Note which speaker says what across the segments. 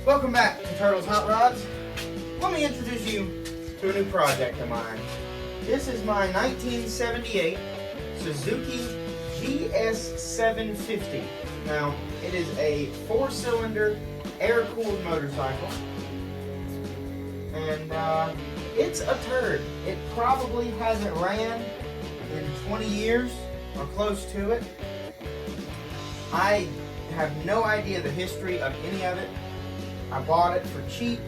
Speaker 1: Welcome back to Turtles Hot Rods. Let me introduce you to a new project of mine. This is my 1978 Suzuki GS750. Now, it is a 4-cylinder air-cooled motorcycle. And it's a turd. It probably hasn't ran in 20 years or close to it. I have no idea the history of any of it. I bought it for cheap,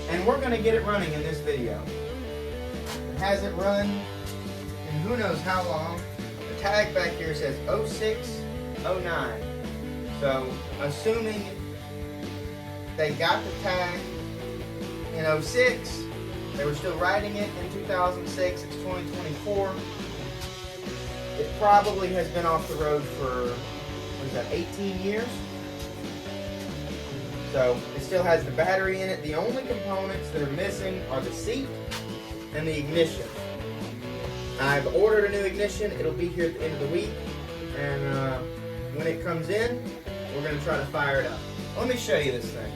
Speaker 1: and we're going to get it running in this video. It hasn't run in who knows how long. The tag back here says 0609. So, assuming they got the tag in 06, they were still riding it in 2006, it's 2024. It probably has been off the road for, what is that, 18 years? So it still has the battery in it. The only components that are missing are the seat and the ignition. I've ordered a new ignition. It'll be here at the end of the week. And when it comes in, we're going to try to fire it up. Let me show you this thing.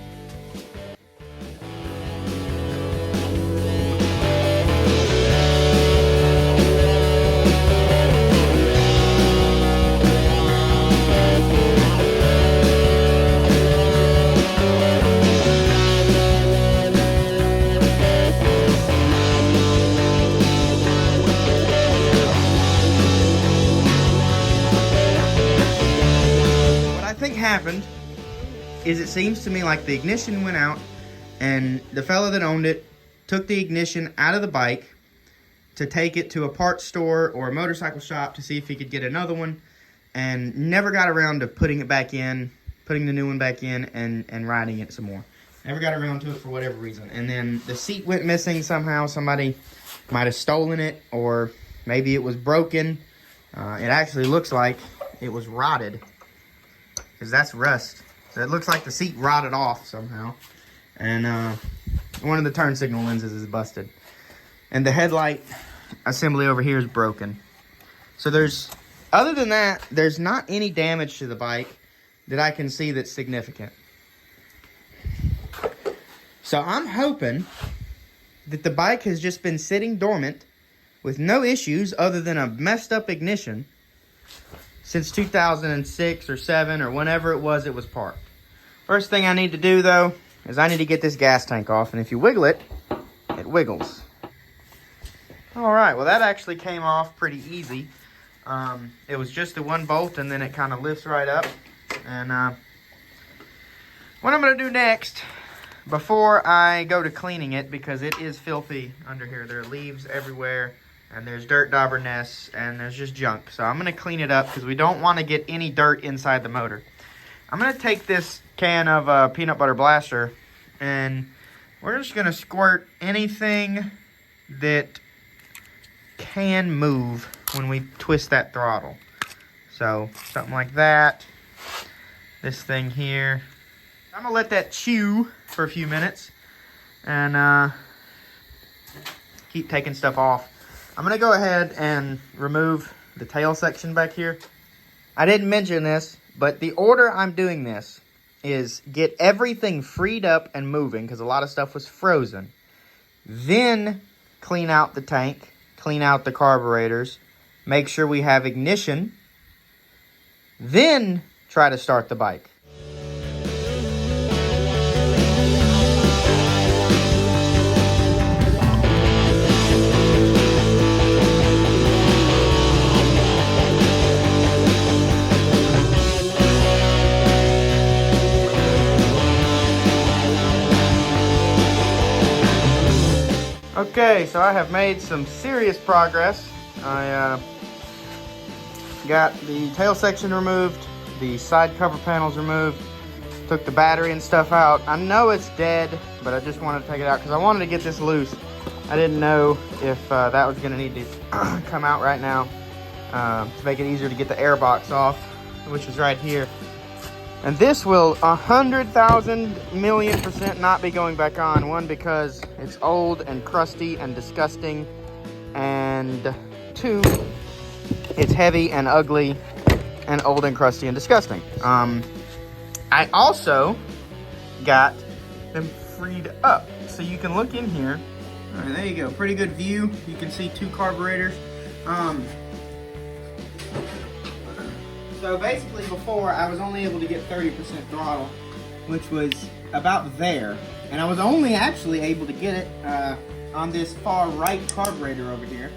Speaker 1: Happened is it seems to me like the ignition went out and the fellow that owned it took the ignition out of the bike to take it to a parts store or a motorcycle shop to see if he could get another one, and never got around to putting it back in, putting the new one back in and riding it some more. Never got around to it for whatever reason. And then the seat went missing somehow. Somebody might have stolen it, or maybe it was broken. It actually looks like it was rotted, because that's rust. So it looks like the seat rotted off somehow. And one of the turn signal lenses is busted. And the headlight assembly over here is broken. So other than that, there's not any damage to the bike that I can see that's significant. So I'm hoping that the bike has just been sitting dormant with no issues other than a messed up ignition since 2006 or 7 or whenever it was parked. First thing I need to do, though, is I need to get this gas tank off. And if you wiggle it, it wiggles. All right, well, that actually came off pretty easy. It was just the one bolt, and then it kind of lifts right up. And what I'm going to do next, before I go to cleaning it, because it is filthy under here. There are leaves everywhere. And there's dirt dauber nests, and there's just junk. So I'm going to clean it up because we don't want to get any dirt inside the motor. I'm going to take this can of peanut butter blaster, and we're just going to squirt anything that can move when we twist that throttle. So something like that. This thing here. I'm going to let that chew for a few minutes and keep taking stuff off. I'm going to go ahead and remove the tail section back here. I didn't mention this, but the order I'm doing this is get everything freed up and moving, because a lot of stuff was frozen. Then clean out the tank, clean out the carburetors, make sure we have ignition, then try to start the bike. Okay, so I have made some serious progress. I got the tail section removed, the side cover panels removed, took the battery and stuff out. I know it's dead, but I just wanted to take it out because I wanted to get this loose. I didn't know if that was going to need to come out right now to make it easier to get the air box off, which is right here. And this will 100,000,000,000% not be going back on. One, because it's old and crusty and disgusting. And two, it's heavy and ugly and old and crusty and disgusting. I also got them freed up. So you can look in here. All right, there you go. Pretty good view. You can see 2 carburetors. So basically before, I was only able to get 30% throttle, which was about there. And I was only actually able to get it on this far right carburetor over here.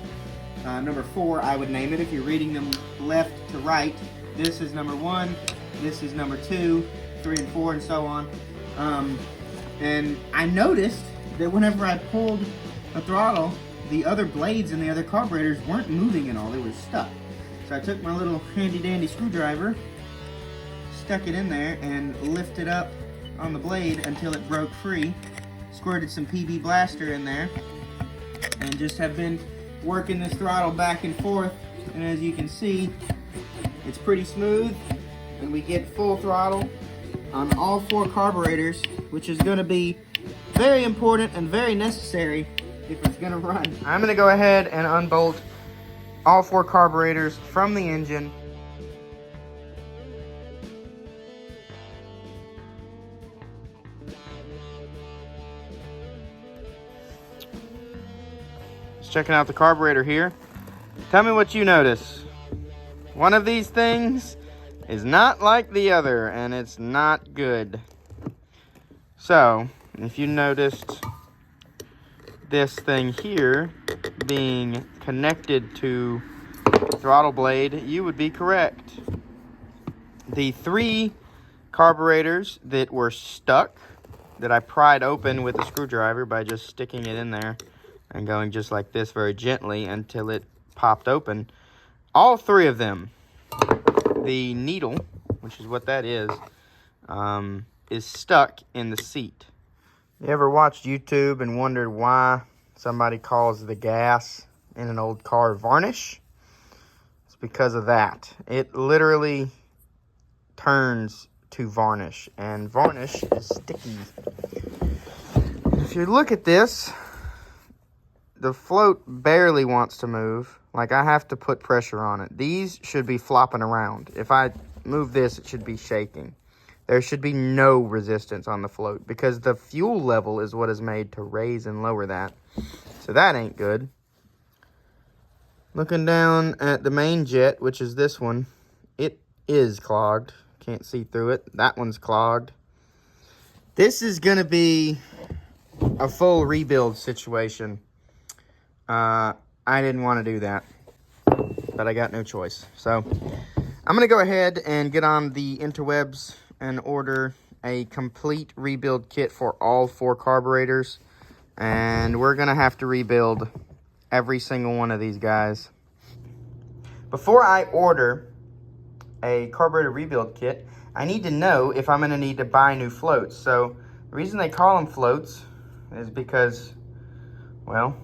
Speaker 1: Number 4, I would name it if you're reading them left to right. This is number 1, this is number 2, 3 and 4, and so on. And I noticed that whenever I pulled the throttle, the other blades and the other carburetors weren't moving at all, they were stuck. So I took my little handy dandy screwdriver, stuck it in there, and lifted up on the blade until it broke free. Squirted some PB Blaster in there, and just have been working this throttle back and forth. And as you can see, it's pretty smooth, and we get full throttle on all 4 carburetors, which is going to be very important and very necessary if it's going to run. I'm going to go ahead and unbolt all 4 carburetors from the engine. Just checking out the carburetor here. Tell me what you notice. One of these things is not like the other, and it's not good. So, if you noticed this thing here being connected to the throttle blade, you would be correct. The 3 carburetors that were stuck, that I pried open with a screwdriver by just sticking it in there and going just like this very gently until it popped open, all 3 of them, the needle, which is what that is stuck in the seat. You ever watched YouTube and wondered why somebody calls the gas in an old car varnish? It's because of that. It literally turns to varnish, and varnish is sticky. If you look at this, the float barely wants to move. Like, I have to put pressure on it. These should be flopping around. If I move this, it should be shaking. There should be no resistance on the float because the fuel level is what is made to raise and lower that. So that ain't good. Looking down at the main jet, which is this one, it is clogged. Can't see through it. That one's clogged. This is going to be a full rebuild situation. I didn't want to do that, but I got no choice. So I'm going to go ahead and get on the interwebs and order a complete rebuild kit for all 4 carburetors. And we're going to have to rebuild every single one of these guys. Before I order a carburetor rebuild kit, I need to know if I'm going to need to buy new floats. So the reason they call them floats is because, well,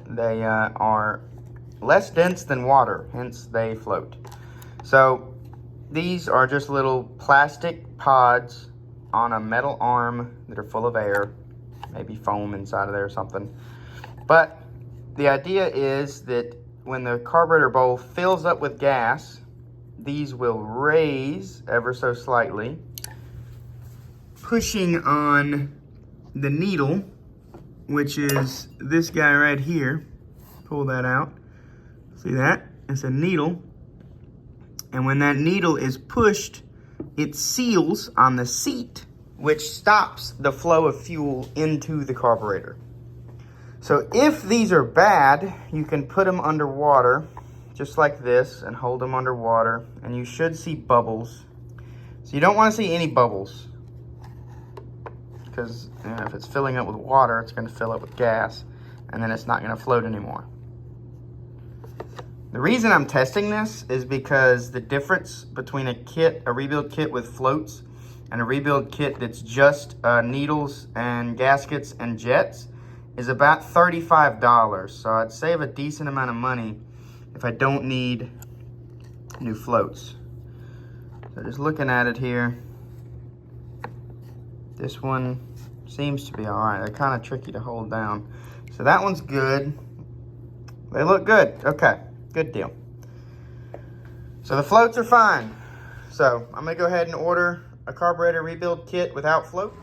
Speaker 1: they are less dense than water, hence they float. So these are just little plastic pods on a metal arm that are full of air, maybe foam inside of there or something. But the idea is that when the carburetor bowl fills up with gas, these will raise ever so slightly, pushing on the needle, which is this guy right here. Pull that out. See that? It's a needle. And when that needle is pushed, it seals on the seat, which stops the flow of fuel into the carburetor. So if these are bad, you can put them underwater, just like this, and hold them underwater, and you should see bubbles. So you don't want to see any bubbles, because if it's filling up with water, it's going to fill up with gas, and then it's not going to float anymore. The reason I'm testing this is because the difference between a rebuild kit with floats and a rebuild kit that's just needles and gaskets and jets is about $35. So I'd save a decent amount of money if I don't need new floats. So just looking at it here, this one seems to be all right. They're kind of tricky to hold down. So that one's good. They look good. Okay. Good deal. So the floats are fine. So I'm going to go ahead and order a carburetor rebuild kit without float.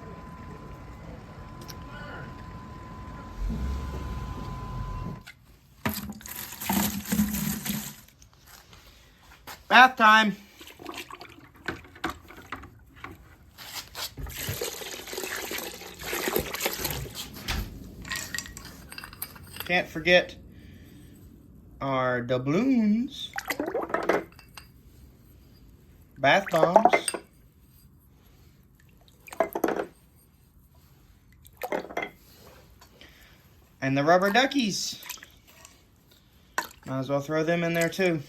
Speaker 1: Bath time. Can't forget our doubloons, bath bombs, and the rubber duckies. Might as well throw them in there too.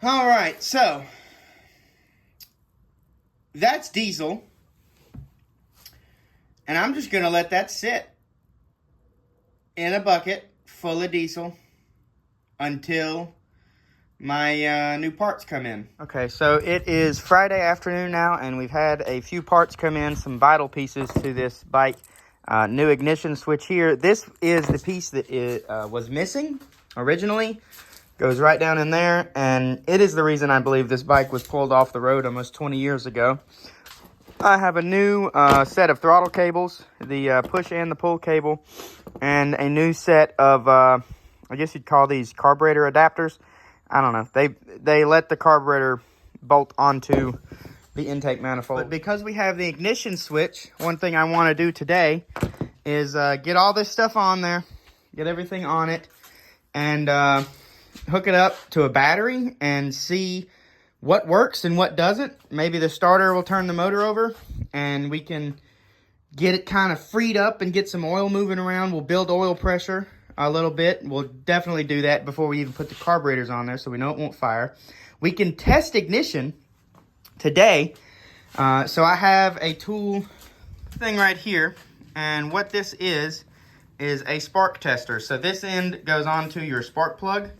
Speaker 1: All right, so that's diesel. And I'm just going to let that sit in a bucket full of diesel until my new parts come in. Okay, so it is Friday afternoon now, and we've had a few parts come in, some vital pieces to this bike. New ignition switch here. This is the piece that was missing originally. Goes right down in there, and it is the reason I believe this bike was pulled off the road almost 20 years ago. I have a new set of throttle cables, the push and the pull cable, and a new set of, I guess you'd call these carburetor adapters. I don't know. They let the carburetor bolt onto the intake manifold. But because we have the ignition switch, one thing I want to do today is get all this stuff on there, get everything on it, and hook it up to a battery and see what works and what doesn't. Maybe the starter will turn the motor over and we can get it kind of freed up and get some oil moving around. We'll build oil pressure a little bit. We'll definitely do that before we even put the carburetors on there so we know it won't fire. We can test ignition today. So I have a tool thing right here, and what this is a spark tester. So this end goes onto your spark plug,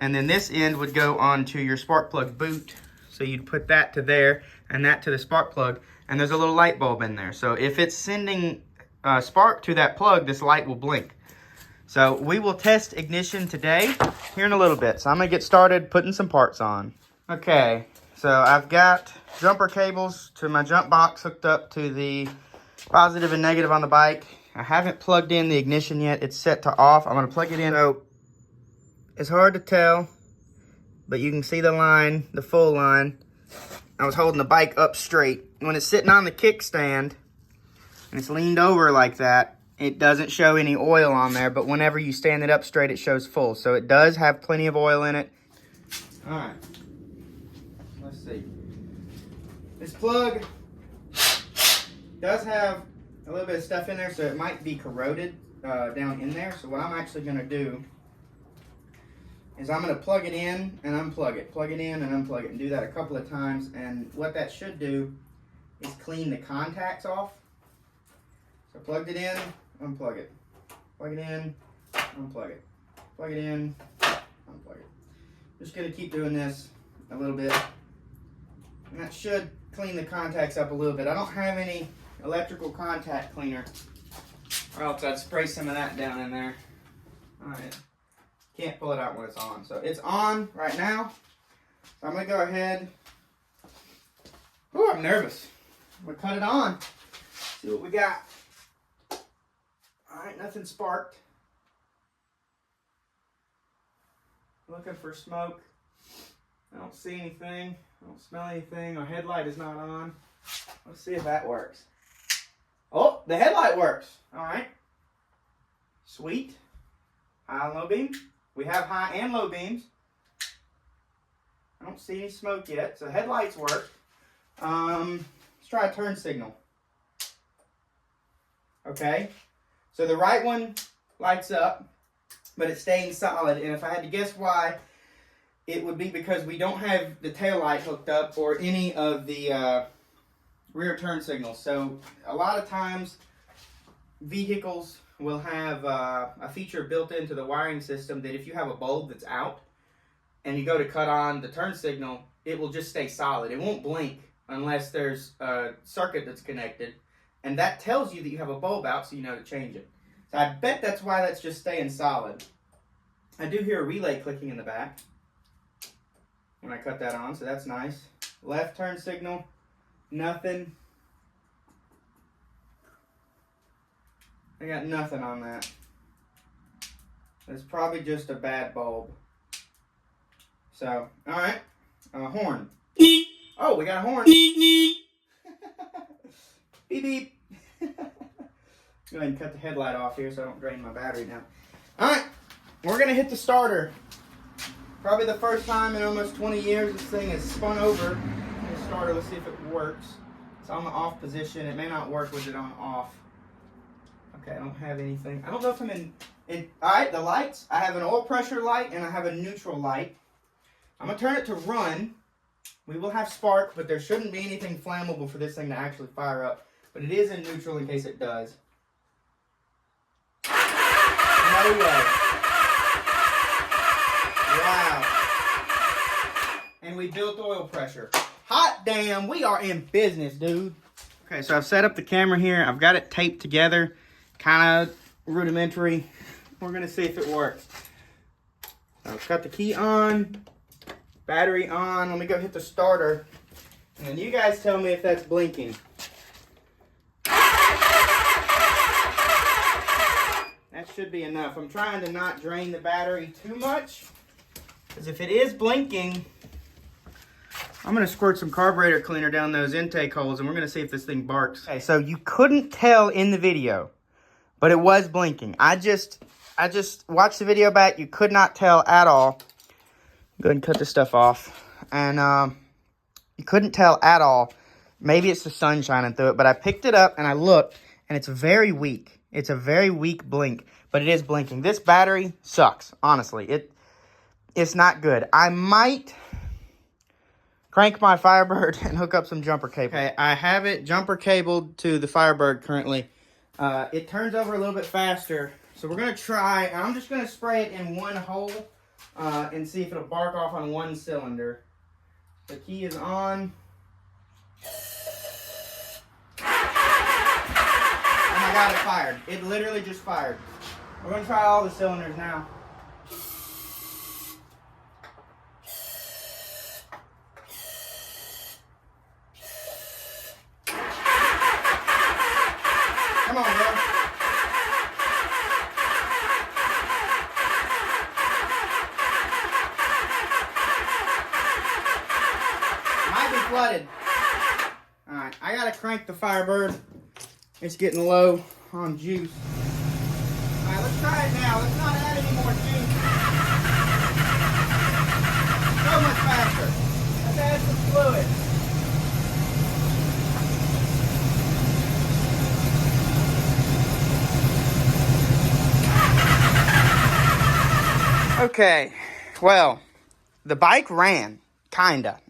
Speaker 1: and then this end would go onto your spark plug boot. So you'd put that to there and that to the spark plug, and there's a little light bulb in there. So if it's sending spark to that plug, this light will blink. So we will test ignition today here in a little bit. So I'm gonna get started putting some parts on. Okay, so I've got jumper cables to my jump box hooked up to the positive and negative on the bike. I haven't plugged in the ignition yet. It's set to off. I'm gonna plug it in. So it's hard to tell, but you can see the line, the full line. I was holding the bike up straight. When it's sitting on the kickstand and it's leaned over like that, it doesn't show any oil on there, but whenever you stand it up straight, it shows full. So it does have plenty of oil in it. All right, let's see. This plug does have a little bit of stuff in there, so it might be corroded down in there. So what I'm actually gonna do is I'm going to plug it in and unplug it. Plug it in and unplug it, and do that a couple of times. And what that should do is clean the contacts off. So plugged it in, unplug it. Plug it in, unplug it. Plug it in, unplug it. Just going to keep doing this a little bit. And that should clean the contacts up a little bit. I don't have any electrical contact cleaner, or else I'd spray some of that down in there. All right. Can't pull it out when it's on. So it's on right now. So I'm going to go ahead. Oh, I'm nervous. I'm going to cut it on. See what we got. All right, nothing sparked. Looking for smoke. I don't see anything. I don't smell anything. Our headlight is not on. Let's see if that works. Oh, the headlight works. All right. Sweet. High and low beam. We have high and low beams. I don't see any smoke yet, so headlights work. Let's try a turn signal. Okay, so the right one lights up, but it's staying solid. And if I had to guess why, it would be because we don't have the tail light hooked up or any of the rear turn signals. So a lot of times vehicles will have a feature built into the wiring system that if you have a bulb that's out and you go to cut on the turn signal, it will just stay solid. It won't blink unless there's a circuit that's connected, and that tells you that you have a bulb out, so you know to change it. So I bet that's why that's just staying solid. I do hear a relay clicking in the back when I cut that on, so that's nice. Left turn signal, nothing. I got nothing on that. It's probably just a bad bulb. So, all right. Horn. Oh, we got a horn. Beep, beep. Go ahead and cut the headlight off here so I don't drain my battery now. All right. We're going to hit the starter. Probably the first time in almost 20 years this thing has spun over. The starter, let's see if it works. It's on the off position. It may not work with it on off. Okay, I don't have anything. I don't know if I'm in all right, the lights. I have an oil pressure light and I have a neutral light. I'm going to turn it to run. We will have spark, but there shouldn't be anything flammable for this thing to actually fire up. But it is in neutral in case it does. No way. Wow. And we built oil pressure. Hot damn, we are in business, dude. Okay, so I've set up the camera here. I've got it taped together. Kind of rudimentary. We're going to see if it works. So I've got the key on. Battery on. Let me go hit the starter. And then you guys tell me if that's blinking. That should be enough. I'm trying to not drain the battery too much. Because if it is blinking, I'm going to squirt some carburetor cleaner down those intake holes and we're going to see if this thing barks. Okay, so you couldn't tell in the video, but it was blinking. I just watched the video back. You could not tell at all. Go ahead and cut this stuff off. And you couldn't tell at all. Maybe it's the sun shining through it, but I picked it up and I looked and it's very weak. It's a very weak blink, but it is blinking. This battery sucks, honestly. It's not good. I might crank my Firebird and hook up some jumper cable. Okay, I have it jumper cabled to the Firebird currently. It turns over a little bit faster, so we're going to try. I'm just going to spray it in one hole and see if it'll bark off on one cylinder. The key is on. Oh my God, it fired. It literally just fired. We're going to try all the cylinders now. Come on, bro. Might be flooded. Alright, I gotta crank the Firebird. It's getting low on juice. Alright, let's try it now. Let's not add any more juice. So much faster. Let's add some fluid. Okay, well, the bike ran, kinda.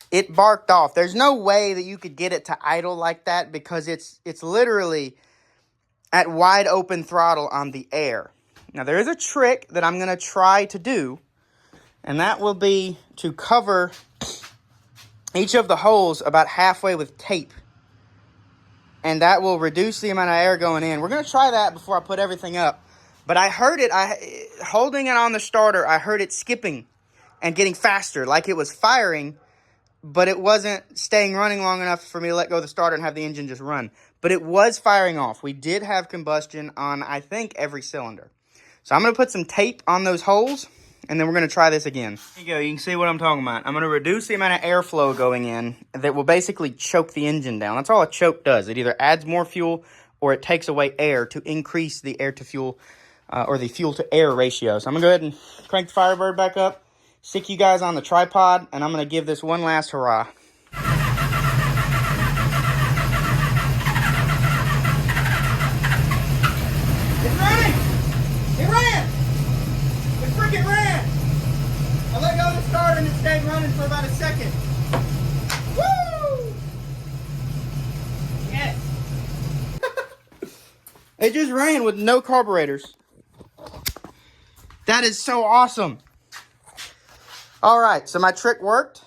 Speaker 1: It barked off. There's no way that you could get it to idle like that because it's literally at wide open throttle on the air. Now, there is a trick that I'm going to try to do, and that will be to cover each of the holes about halfway with tape. And that will reduce the amount of air going in. We're going to try that before I put everything up. But I heard it, holding it on the starter, I heard it skipping and getting faster, like it was firing, but it wasn't staying running long enough for me to let go of the starter and have the engine just run. But it was firing off. We did have combustion on, I think, every cylinder. So I'm going to put some tape on those holes, and then we're going to try this again. There you go. You can see what I'm talking about. I'm going to reduce the amount of airflow going in that will basically choke the engine down. That's all a choke does. It either adds more fuel or it takes away air to increase the air-to-fuel or the fuel-to-air ratio. So I'm going to go ahead and crank the Firebird back up, stick you guys on the tripod, and I'm going to give this one last hurrah. It's running! It ran! It freaking ran! I let go of the starter and it stayed running for about a second. Woo! Yes! It just ran with no carburetors. That is so awesome. All right, so my trick worked.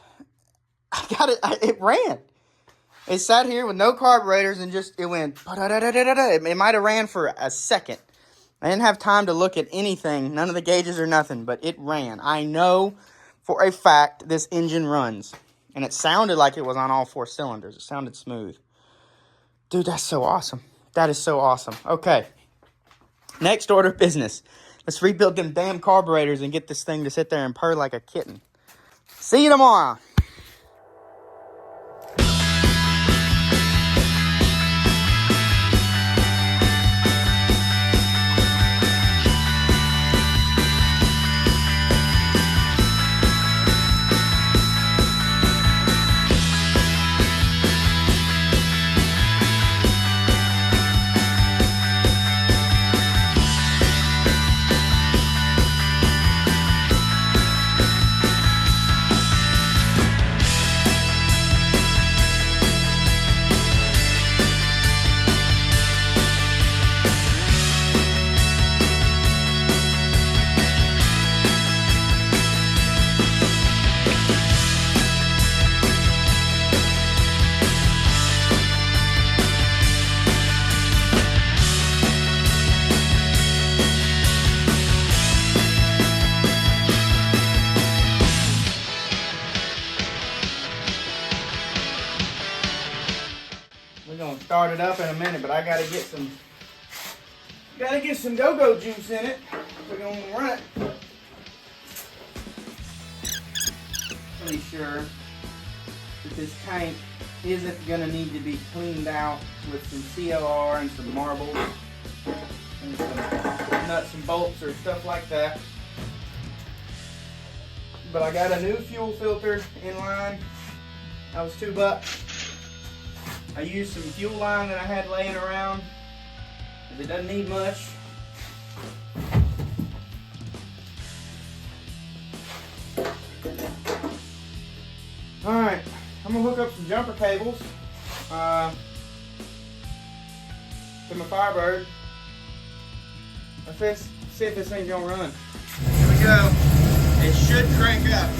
Speaker 1: I got it. It ran. It sat here with no carburetors and just, it went, it might have ran for a second. I didn't have time to look at anything, none of the gauges or nothing, but it ran. I know for a fact this engine runs. And it sounded like it was on all four cylinders. It sounded smooth. Dude, that's so awesome. That is so awesome. Okay. Next order of business. Let's rebuild them damn carburetors and get this thing to sit there and purr like a kitten. See you tomorrow. We're gonna start it up in a minute, but I gotta get some go-go juice in it. We're gonna run it. Pretty sure that this tank isn't gonna need to be cleaned out with some CLR and some marbles and some nuts and bolts or stuff like that. But I got a new fuel filter in line. That was $2. I used some fuel line that I had laying around, because it doesn't need much. Alright, I'm going to hook up some jumper cables to my Firebird. Let's see if this thing's going to run. Here we go. It should crank up.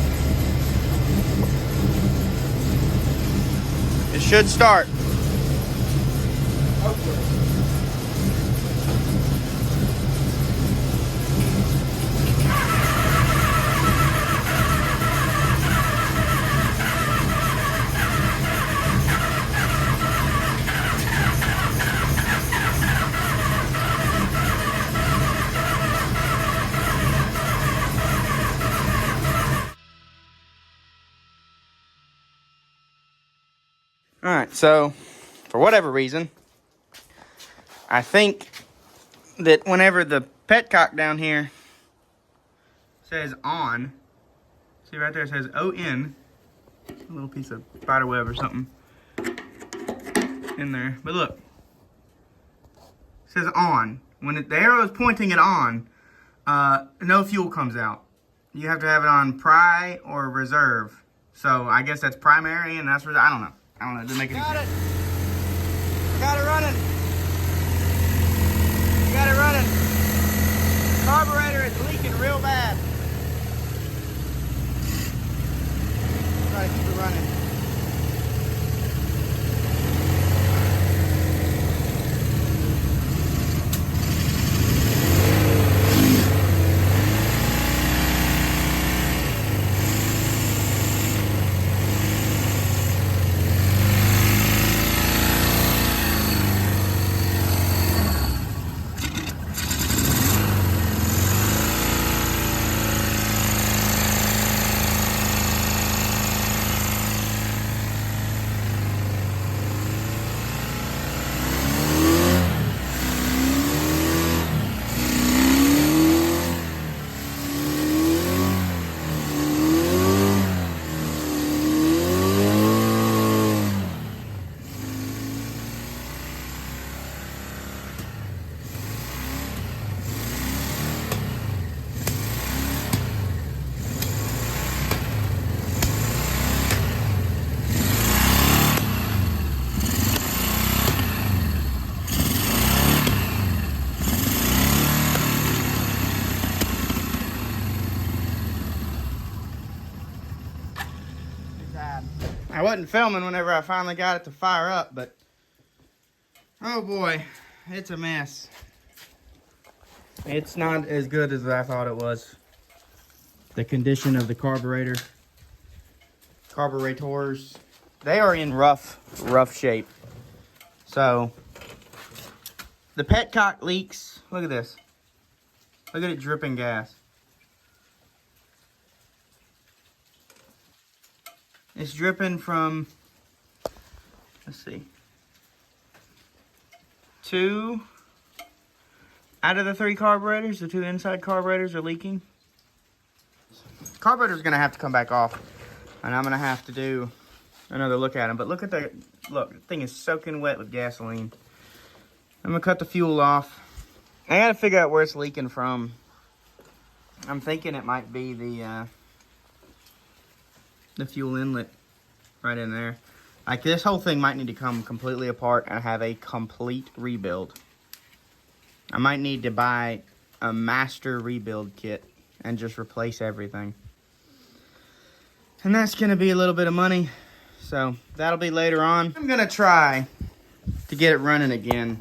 Speaker 1: It should start. Hopefully. All right, so for whatever reason, I think that whenever the petcock down here says on, see right there it says ON, a little piece of spider web or something in there. But look, it says on. When the arrow is pointing it on, no fuel comes out. You have to have it on pri or reserve. So I guess that's primary and that's reserve. I don't know. It doesn't make any sense. Got it running. Got it running. Carburetor is leaking real bad. Try to keep it running. I wasn't filming whenever I finally got it to fire up, but oh boy, it's a mess. It's not as good as I thought it was. The condition of the carburetors, they are in rough shape. So the petcock leaks, look at this. Look at it dripping gas. It's dripping from, let's see, 2 out of the 3 carburetors, the 2 inside carburetors are leaking. Carburetor's gonna have to come back off, and I'm gonna have to do another look at them. But look at the thing is soaking wet with gasoline. I'm gonna cut the fuel off. I gotta figure out where it's leaking from. I'm thinking it might be the fuel inlet right in there. Like, this whole thing might need to come completely apart and have a complete rebuild. I might need to buy a master rebuild kit and just replace everything. And that's gonna be a little bit of money. So that'll be later on. I'm gonna try to get it running again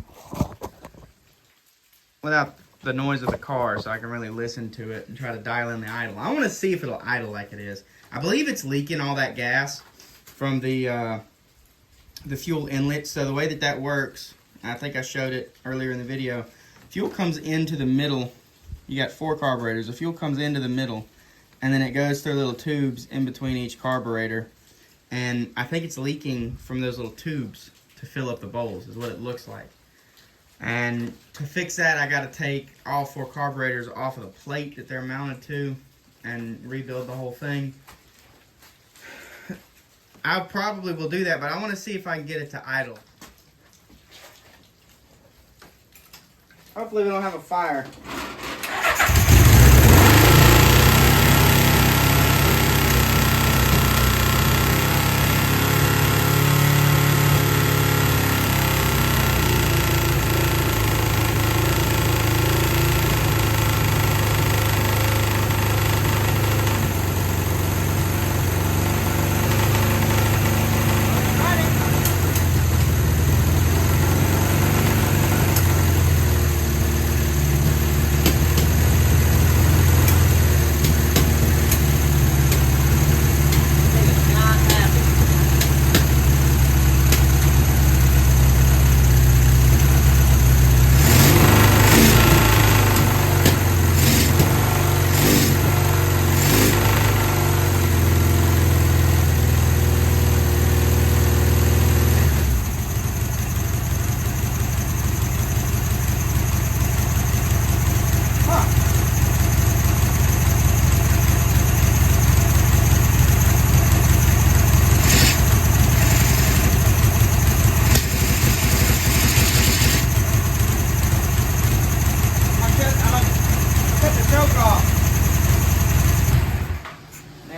Speaker 1: without the noise of the car, so I can really listen to it and try to dial in the idle. I want to see if it'll idle like it is. I believe it's leaking all that gas from the fuel inlet. So the way that works, I think I showed it earlier in the video, fuel comes into the middle. You got 4 carburetors. The fuel comes into the middle, and then it goes through little tubes in between each carburetor. And I think it's leaking from those little tubes to fill up the bowls, is what it looks like. And to fix that, I got to take all 4 carburetors off of the plate that they're mounted to and rebuild the whole thing. I probably will do that, but I want to see if I can get it to idle. Hopefully we don't have a fire.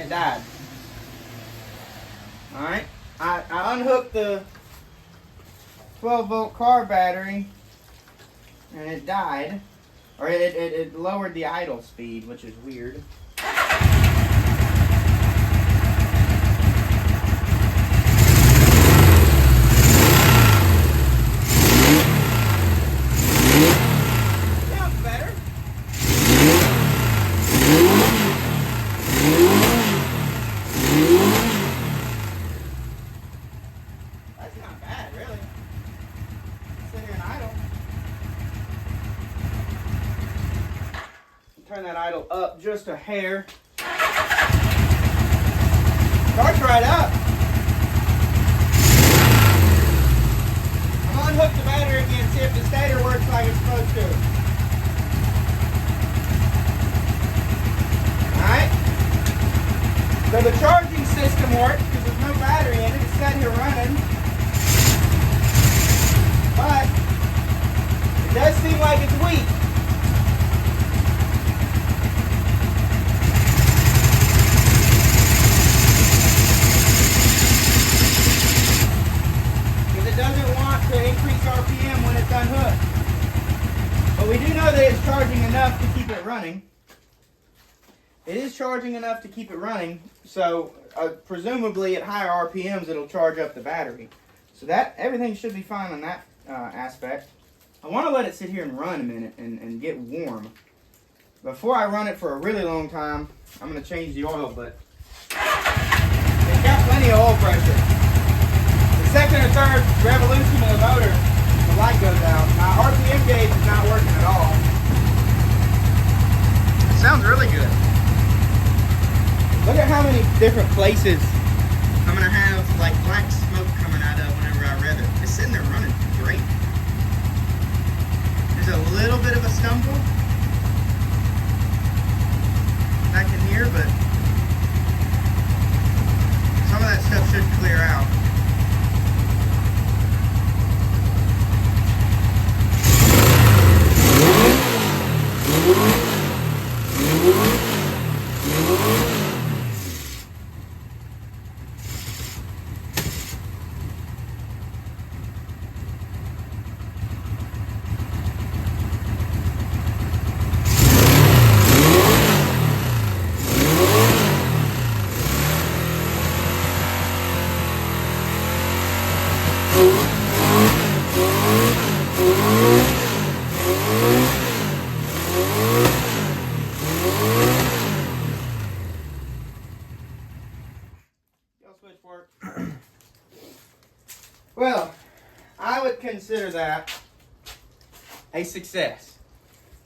Speaker 1: Died. Alright, I unhooked the 12-volt car battery and it died, or it lowered the idle speed, which is weird. Turn that idle up just a hair. Starts right up. I'm gonna unhook the battery again, see if the stator works like it's supposed to. Alright. So the charging system works because there's no battery in it. It's sitting here running. But it does seem like it's weak. To increase RPM when it's unhooked. But we do know that it's charging enough to keep it running. It is charging enough to keep it running, so presumably at higher RPMs it'll charge up the battery. So that everything should be fine on that aspect. I want to let it sit here and run a minute and get warm. Before I run it for a really long time, I'm going to change the oil, but it's got plenty of oil pressure. Second or third revolution of the motor, the light goes out. My RPM gauge is not working at all. Sounds really good. Look at how many different places I'm gonna have like black smoke coming out of whenever I rev it. It's sitting there running great. There's a little bit of a stumble back in here, but some of that stuff should clear out. Well, I would consider that a success.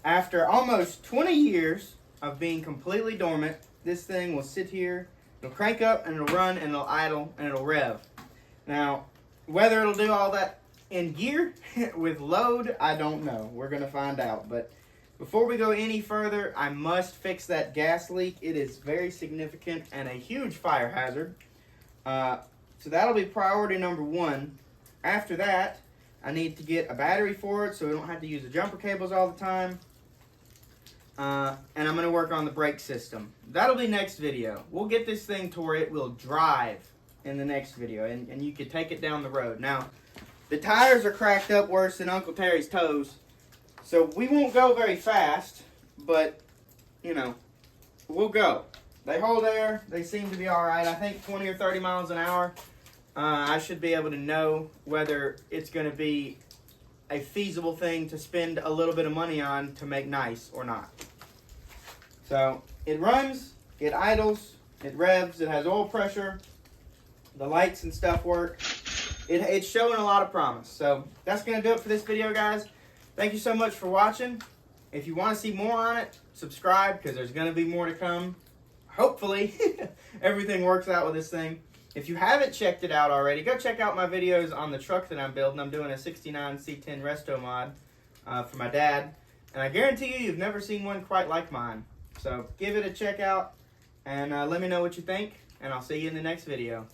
Speaker 1: After almost 20 years of being completely dormant, this thing will sit here, it'll crank up and it'll run and it'll idle and it'll rev. Now, whether it'll do all that in gear with load, I don't know. We're going to find out. But before we go any further, I must fix that gas leak. It is very significant and a huge fire hazard. So that'll be priority number one. After that, I need to get a battery for it so we don't have to use the jumper cables all the time. And I'm going to work on the brake system. That'll be next video. We'll get this thing to where it will drive in the next video, and you can take it down the road. Now, the tires are cracked up worse than Uncle Terry's toes, so we won't go very fast, but, you know, we'll go. They hold air. They seem to be all right. I think 20 or 30 miles an hour. I should be able to know whether it's going to be a feasible thing to spend a little bit of money on to make nice or not. So it runs, it idles, it revs, it has oil pressure, the lights and stuff work. It's showing a lot of promise. So that's going to do it for this video, guys. Thank you so much for watching. If you want to see more on it, subscribe because there's going to be more to come. Hopefully everything works out with this thing. If you haven't checked it out already, go check out my videos on the truck that I'm building. I'm doing a 69 C10 resto mod for my dad. And I guarantee you've never seen one quite like mine. So give it a check out and let me know what you think. And I'll see you in the next video.